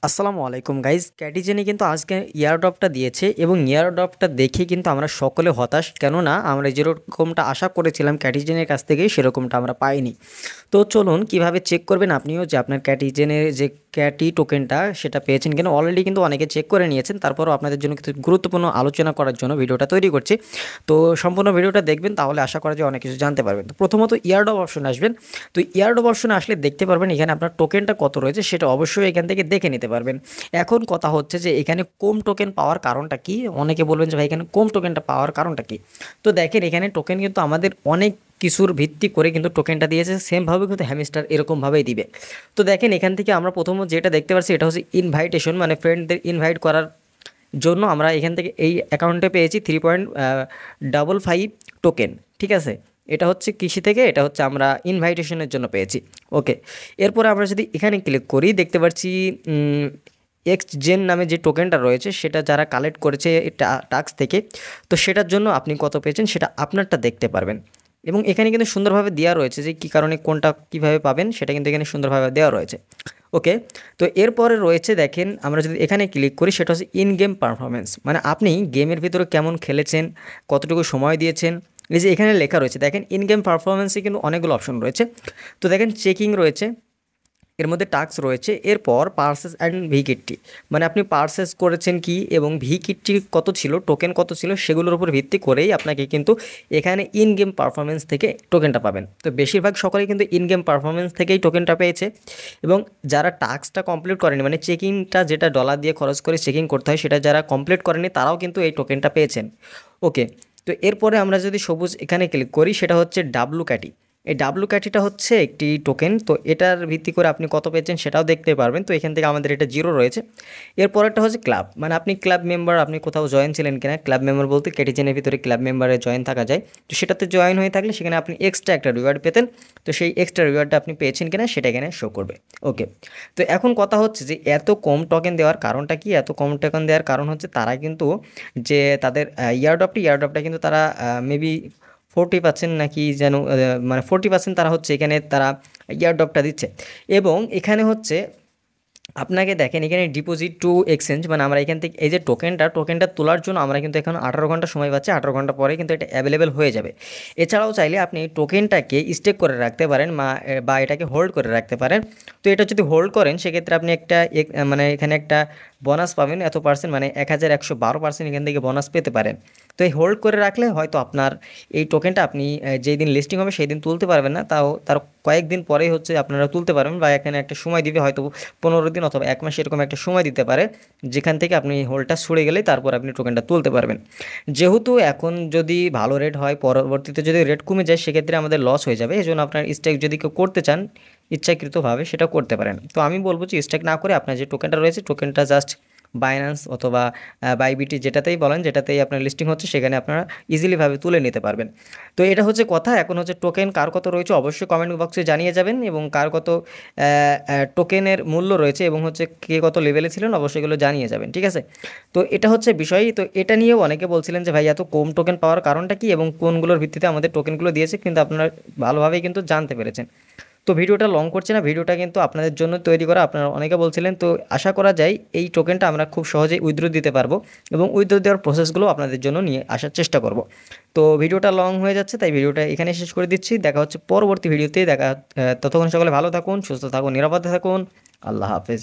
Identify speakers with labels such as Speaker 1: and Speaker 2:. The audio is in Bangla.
Speaker 1: আসসালামু আলাইকুম গাইজ, ক্যাটিজেনে কিন্তু আজকে ইয়ারড্রপটা দিয়েছে এবং ইয়ারড্রপটা দেখে কিন্তু আমরা সকলে হতাশ, কেননা আমরা যেরকমটা আশা করেছিলাম ক্যাটিজেনের কাছ থেকে সেরকমটা আমরা পাইনি। তো চলুন কিভাবে চেক করবেন আপনিও যে আপনার ক্যাটিজেনের যে ক্যাটি টোকেনটা সেটা পেয়েছেন কিনা। অলরেডি কিন্তু অনেকে চেক করে নিয়েছেন, তারপরও আপনাদের জন্য কিছু গুরুত্বপূর্ণ আলোচনা করার জন্য ভিডিওটা তৈরি করছি। তো সম্পূর্ণ ভিডিওটা দেখবেন, তাহলে আশা করা যায় অনেক কিছু জানতে পারবেন। তো প্রথমত ইয়ারড্রপ অপশনে আসবেন। তো ইয়ারড্রপ অপশনে আসলে দেখতে পারবেন এখানে আপনার টোকেনটা কত রয়েছে সেটা অবশ্যই এখান থেকে দেখে নিতে পারবেন। এখন কথা হচ্ছে যে এখানে কম টোকেন পাওয়ার কারণটা কি। অনেকে বলবেন যে ভাই এখানে কম টোকেনটা পাওয়ার কারণটা কি। তো দেখেন এখানে টোকেন কিন্তু আমাদের অনেক কিছুর ভিত্তি করে কিন্তু টোকেনটা দিয়েছে, সেমভাবে কিন্তু হ্যামস্টার এরকমভাবেই দিবে। তো দেখেন এখান থেকে আমরা প্রথমত যেটা দেখতে পাচ্ছি এটা হচ্ছে ইনভাইটেশন, মানে ফ্রেন্ডদের ইনভাইট করার জন্য আমরা এখান থেকে এই অ্যাকাউন্টে পেয়েছি 3.55 টোকেন। ঠিক আছে, এটা হচ্ছে কৃষি থেকে, এটা হচ্ছে আমরা ইনভাইটেশনের জন্য পেয়েছি। ওকে, এরপরে আমরা যদি এখানে ক্লিক করি দেখতে পাচ্ছি এক্স জেন নামে যে টোকেনটা রয়েছে সেটা যারা কালেক্ট করেছে টাস্ক থেকে, তো সেটার জন্য আপনি কত পেয়েছেন সেটা আপনারটা দেখতে পারবেন। এবং এখানে কিন্তু সুন্দরভাবে দেওয়া রয়েছে যে কী কারণে কোনটা কীভাবে পাবেন সেটা কিন্তু এখানে সুন্দরভাবে দেওয়া রয়েছে। ওকে, তো এরপরে রয়েছে দেখেন আমরা যদি এখানে ক্লিক করি সেটা হচ্ছে ইন গেম পারফরমেন্স, মানে আপনি গেমের ভিতরে কেমন খেলেছেন, কতটুকু সময় দিয়েছেন। এই যে এখানে লেখা রয়েছে দেখেন ইন গেম পারফরমেন্সে কিন্তু অনেকগুলো অপশন রয়েছে। তো দেখেন চেকিং রয়েছে, এর মধ্যে টাস্ক রয়েছে, এরপর পার্সেস অ্যান্ড ভিকিটটি, মানে আপনি পার্সেস করেছেন কি এবং ভিকিটটি কত ছিল, টোকেন কত ছিল, সেগুলোর উপর ভিত্তি করেই আপনাকে কিন্তু এখানে ইন গেম পারফরমেন্স থেকে টোকেনটা পাবেন। তো বেশিরভাগ সকলেই কিন্তু ইন গেম পারফরমেন্স থেকেই টোকেনটা পেয়েছে। এবং যারা টাস্কটা কমপ্লিট করেনি, মানে চেকিংটা যেটা ডলার দিয়ে খরচ করে চেকিং করতে হয় সেটা যারা কমপ্লিট করেনি তারাও কিন্তু এই টোকেনটা পেয়েছেন। ওকে, তো এরপরে আমরা যদি সবুজ এখানে ক্লিক করি সেটা হচ্ছে ডাব্লু ক্যাটি। এই ডাব্লু ক্যাটিটা হচ্ছে একটি টোকেন, তো এটার ভিত্তি করে আপনি কত পেয়েছেন সেটাও দেখতে পারবেন। তো এখান থেকে আমাদের এটা 0 রয়েছে। এরপরেরটা হচ্ছে ক্লাব, মানে আপনি ক্লাব মেম্বার, আপনি কোথাও জয়েন ছিলেন কিনা। ক্লাব মেম্বার বলতে ক্যাটিজেনের ভিতরে ক্লাব মেম্বারে জয়েন থাকা যায়, তো সেটাতে জয়েন হয়ে থাকলে সেখানে আপনি এক্সট্রা একটা রিওয়ার্ড পেতেন। তো সেই এক্সট্রা রিওয়ার্ডটা আপনি পেয়েছেন কিনা সেটা এখানে শো করবে। ওকে, তো এখন কথা হচ্ছে যে এত কম টোকেন দেওয়ার কারণটা কি। এত কম টোকেন দেওয়ার কারণ হচ্ছে তারা কিন্তু যে তাদের ইয়ারড্রপটা কিন্তু তারা মেবি 40% নাকি যেন, মানে 40% তারা হচ্ছে এখানে তারা ইয়ারড্রপটা দিচ্ছে। এবং এখানে হচ্ছে আপনাকে দেখেন এখানে ডিপোজিট টু এক্সচেঞ্জ, মানে আমরা এখান থেকে এই যে টোকেনটা তোলার জন্য আমরা কিন্তু এখন 18 ঘন্টা সময় পাচ্ছি। 18 ঘন্টা পরে কিন্তু এটা অ্যাভেলেবেল হয়ে যাবে। এছাড়াও চাইলে আপনি টোকেনটাকে স্টেক করে রাখতে পারেন বা এটাকে হোল্ড করে রাখতে পারেন। তো এটা যদি হোল্ড করেন সেক্ষেত্রে আপনি একটা মানে এখানে একটা বোনাস পাবেন এত পার্সেন্ট, মানে 1112% এখান থেকে বোনাস পেতে পারেন। তো এই হোল্ড করে রাখলে হয়তো আপনার এই টোকেনটা আপনি যেই দিন লিস্টিং হবে সেই দিন তুলতে পারবেন না, তাও তার কয়েকদিন পরেই হচ্ছে আপনারা তুলতে পারবেন, বা এখানে একটা সময় দিবে হয়তো 15 দিন অথবা 1 মাস এরকম একটা সময় দিতে পারে, যেখান থেকে আপনি হোল্ডটা ছুড়ে গেলেই তারপর আপনি টোকেনটা তুলতে পারবেন। যেহেতু এখন যদি ভালো রেট হয়, পরবর্তীতে যদি রেট কমে যায় সেক্ষেত্রে আমাদের লস হয়ে যাবে। এই জন্য আপনার স্টেক যদি কেউ করতে চান ইচ্ছাকৃতভাবে সেটা করতে পারেন। তো আমি বলবো যে স্টেক না করে আপনার যে টোকেনটা রয়েছে টোকেনটা জাস্ট বাইন্যান্স অথবা বাইবিটি যেটাতেই বলেন, যেটাতেই আপনার লিস্টিং হচ্ছে সেখানে আপনারা ইজিলিভাবে তুলে নিতে পারবেন। তো এটা হচ্ছে কথা। এখন হচ্ছে টোকেন কার কত রয়েছে অবশ্যই কমেন্ট বক্সে জানিয়ে যাবেন, এবং কার কত টোকেনের মূল্য রয়েছে এবং হচ্ছে কে কত লেভেলে ছিলেন অবশ্যই এগুলো জানিয়ে যাবেন। ঠিক আছে, তো এটা হচ্ছে বিষয়। তো এটা নিয়েও অনেকে বলছিলেন যে ভাই এত কম টোকেন পাওয়ার কারণটা কি এবং কোনগুলোর ভিত্তিতে আমাদের টোকেনগুলো দিয়েছে, কিন্তু আপনারা ভালোভাবেই কিন্তু জানতে পেরেছেন। তো ভিডিওটা লং করছে না, ভিডিওটা কিন্তু আপনাদের জন্য তৈরি করা, আপনারা অনেকে বলছিলেন। তো আশা করা যায় এই টোকেনটা আমরা খুব সহজেই উইথড্র দিতে পারবো এবং উইথড্র দেওয়ার প্রসেসগুলো আপনাদের জন্য নিয়ে আসার চেষ্টা করব। তো ভিডিওটা লং হয়ে যাচ্ছে তাই ভিডিওটা এখানে শেষ করে দিচ্ছি। দেখা হচ্ছে পরবর্তী ভিডিওতে। ততক্ষণ সকলে ভালো থাকুন, সুস্থ থাকুন, নিরাপদে থাকুন। আল্লাহ হাফেজ।